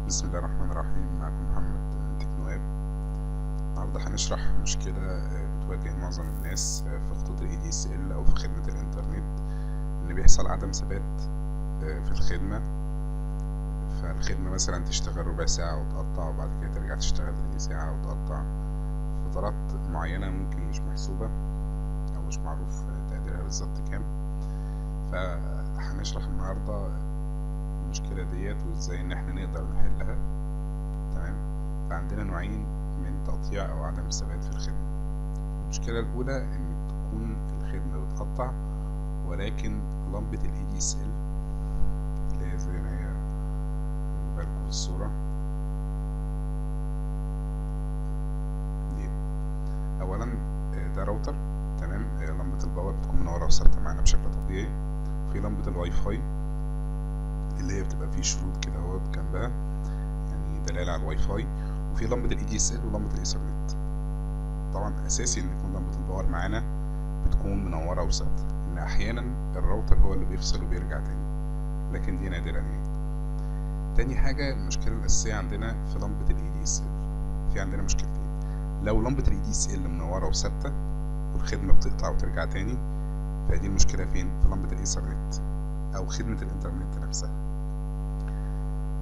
بسم الله الرحمن الرحيم. معكم محمد تكنو اب. النهارده هنشرح مشكلة بتواجه معظم الناس في خطوط ال ADSL أو في خدمة الإنترنت، إن بيحصل عدم ثبات في الخدمة. فالخدمة مثلا تشتغل ربع ساعة وتقطع، وبعد كده ترجع تشتغل تاني ساعة وتقطع فترات معينة ممكن مش محسوبة أو مش معروف تقديرها بالظبط كام. فهنشرح النهارده المشكلة ديت وازاي ان احنا نقدر نحلها. تمام. فعندنا نوعين من تقطيع او عدم الثبات في الخدمة. المشكلة الاولى ان تكون الخدمة بتقطع ولكن لمبة ال ADSL اللي هي زي ما هي بالكم في الصورة دي، اولا ده راوتر. تمام. لمبة الباور بتكون منورة وثابتة معانا بشكل طبيعي. في لمبة الواي فاي اللي هي بتبقى فيه شروط كده اهوت جنبها، يعني دلالة على الواي فاي. وفي لمبة ال ADSL ولمبة الإيثرنت. طبعا أساسي إن يكون لمبة الباور معانا بتكون منورة وثابتة، إن أحيانا الراوتر هو اللي بيفصل وبيرجع تاني، لكن دي نادرا يعني. تاني حاجة، المشكلة الأساسية عندنا في لمبة ال ADSL. في عندنا مشكلتين: لو لمبة ال ADSL منورة وثابتة والخدمة بتقطع وترجع تاني، فدي المشكلة فين؟ في لمبة الإيثرنت أو خدمة الإنترنت نفسها.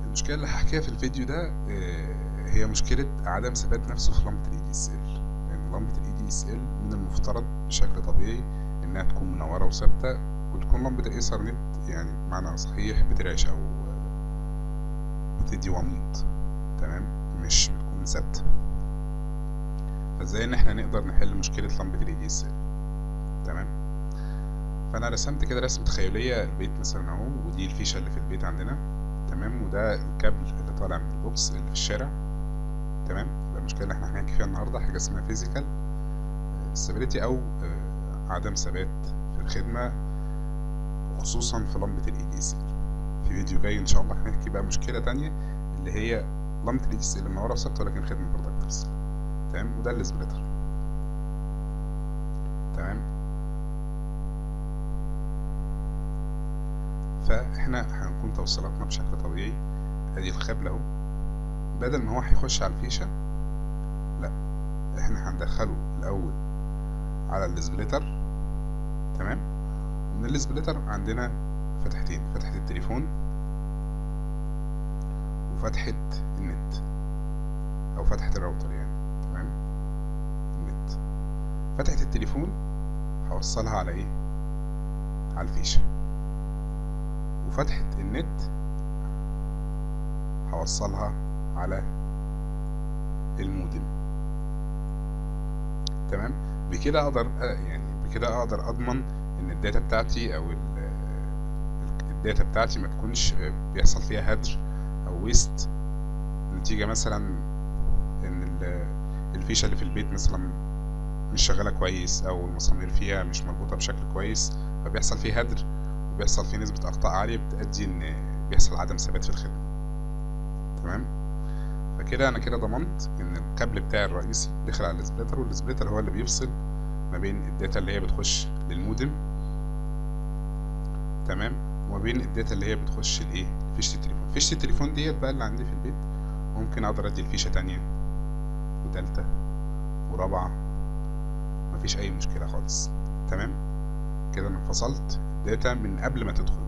المشكلة اللي هحكيها في الفيديو ده هي مشكلة عدم ثبات نفسه في لمبة ال ADSL. يعني لمبة ال ADSL من المفترض بشكل طبيعي إنها تكون منورة وثابتة، وتكون لمبة الإيثرنت يعني بمعنى صحيح بترعش أو بتدي وميض. تمام، مش بتكون ثابتة. فازاي إن احنا نقدر نحل مشكلة لمبة ال ADSL؟ تمام. فأنا رسمت كده رسمة تخيلية البيت مثلا أهو، ودي الفيشة اللي في البيت عندنا. تمام. وده الكابل اللي طالع من البوكس اللي في الشارع. تمام. يبقى المشكله اللي احنا هنحكي فيها النهارده حاجه اسمها فيزيكال ستابيليتي او عدم ثبات في الخدمه، خصوصا في لمبه ال ADSL. في فيديو جاي ان شاء الله هنحكي بقى مشكله تانية اللي هي لمبه ال ADSL منوره وثابته ولكن خدمه برضك بتفصل. تمام. وده السبليتر. تمام. فاحنا هنكون توصيلاتنا بشكل طبيعي. ادي الخبل اهو، بدل ما هو هيخش على الفيشه، لا، احنا هندخله الاول على السبليتر. تمام. من السبليتر عندنا فتحتين: فتحة التليفون وفتحة النت او فتحة الراوتر يعني. تمام. النت. فتحة التليفون هوصلها على ايه؟ على الفيشة. وفتحة النت هوصلها على المودم. تمام. بكده اقدر اضمن ان الداتا بتاعتي او الداتا بتاعتي ما تكونش بيحصل فيها هدر او ويست، نتيجة مثلا ان الفيشة اللي في البيت مثلا مش شغالة كويس او المسامير فيها مش مربوطة بشكل كويس، فبيحصل فيه هدر وبيحصل فيه نسبة اخطاء عالية بتؤدي ان بيحصل عدم ثبات في الخدمة. تمام. فكده انا كده ضمنت ان الكابل بتاعي الرئيسي داخل على السبليتر، والسبليتر هو اللي بيفصل ما بين الداتا اللي هي بتخش للمودم. تمام. وما بين الداتا اللي هي بتخش لايه؟ فيشه التليفون. فيشه التليفون ديت بقى اللي عندي في البيت ممكن اقدر ادي الفيشه تانية وتالتة ورابعة، مفيش اي مشكله خالص. تمام. كده انا فصلت الداتا من قبل ما تدخل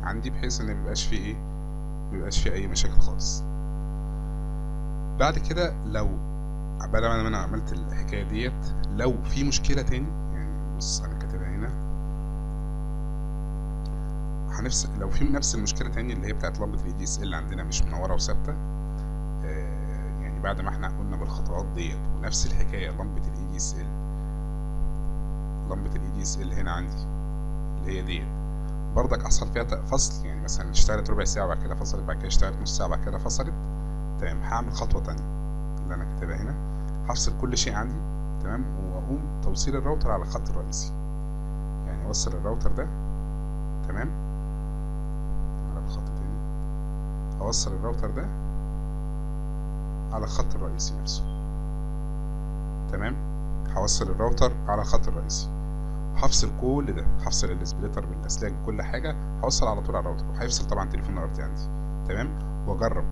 عندي، بحيث ان ميبقاش فيه اي مشاكل خالص. بعد كده لو بعد ما انا عملت الحكايه ديت، لو في مشكله تاني، يعني بص انا كاتبها هنا، هنفصل لو في نفس المشكله تاني اللي هي بتاعت لمبه ال ADSL اللي عندنا مش منوره وثابته. يعني بعد ما احنا قلنا بالخطوات ديت ونفس الحكايه لمبه ال ADSL هنا عندي اللي هي ديت برضك حصل فيها فصل، يعني مثلا اشتغلت ربع ساعه وبعد كده فصلت، بعد كده اشتغلت نص ساعه وبعد كده فصلت. تمام. هعمل خطوه تانية اللي انا كاتبها هنا، هفصل كل شيء عندي. تمام. واقوم توصيل الراوتر على الخط الرئيسي، يعني اوصل الراوتر ده. تمام. على الخط تاني، اوصل الراوتر ده على الخط الرئيسي نفسه. تمام. هوصل الراوتر على الخط الرئيسي، هفصل كل ده، هفصل السبليتر بالاسلاك بكل حاجه، هوصل على طول على الراوتر، وهيفصل طبعا تليفون الارضي عندي. تمام. واجرب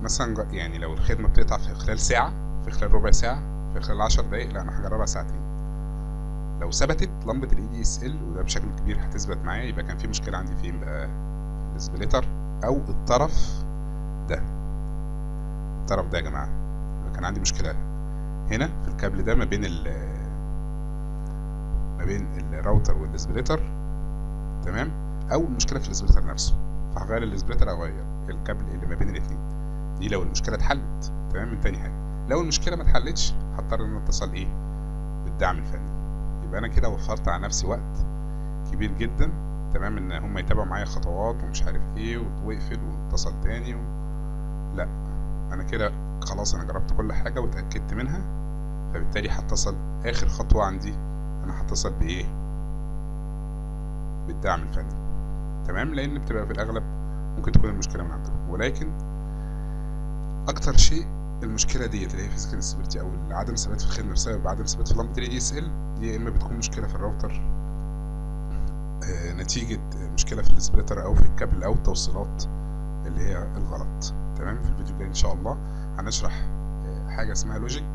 مثلا يعني لو الخدمه بتقطع في خلال ساعه، في خلال ربع ساعه، في خلال 10 دقايق، لا انا هجربها ساعتين. لو ثبتت لمبه الاي دي اس ال، وده بشكل كبير هتثبت معايا، يبقى كان في مشكله عندي فين بقى؟ السبليتر او الطرف ده. الطرف ده يا جماعه كان عندي مشكله هنا في الكابل ده ما بين الراوتر والسبليتر، تمام؟ او المشكله في السبليتر نفسه، فهغير السبليتر او اغير الكابل اللي ما بين الاثنين. دي لو المشكله اتحلت، تمام. من تاني حاجه، لو المشكله ما اتحلتش هضطر ان اتصل ايه؟ بالدعم الفني. يبقى انا كده وفرت على نفسي وقت كبير جدا، تمام، ان هم يتابعوا معايا خطوات ومش عارف ايه وتوقفل واتصل تاني لا، انا كده خلاص انا جربت كل حاجه واتاكدت منها، فبالتالي هتصل اخر خطوه عندي، انا هتصل بايه؟ بالدعم الفني، تمام. لان بتبقى في الاغلب ممكن تكون المشكله من عندهم، ولكن اكتر شيء المشكله ديت اللي هي فيزيكال انستابيليتي او عدم ثبات في الخدمه بسبب عدم ثبات في لمبه الاي دي اس ال، دي يا اما بتكون مشكله في الراوتر نتيجه مشكله في السبليتر او في الكابل او التوصيلات اللي هي الغلط، تمام. في الفيديو الجاي ان شاء الله هنشرح حاجه اسمها لوجيك،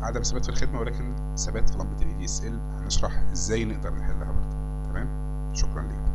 عدم ثبات في الخدمه ولكن ثبات في لمبه الاي دي اس ال، هنشرح ازاي نقدر نحلها برضه، تمام. شكرا لكم.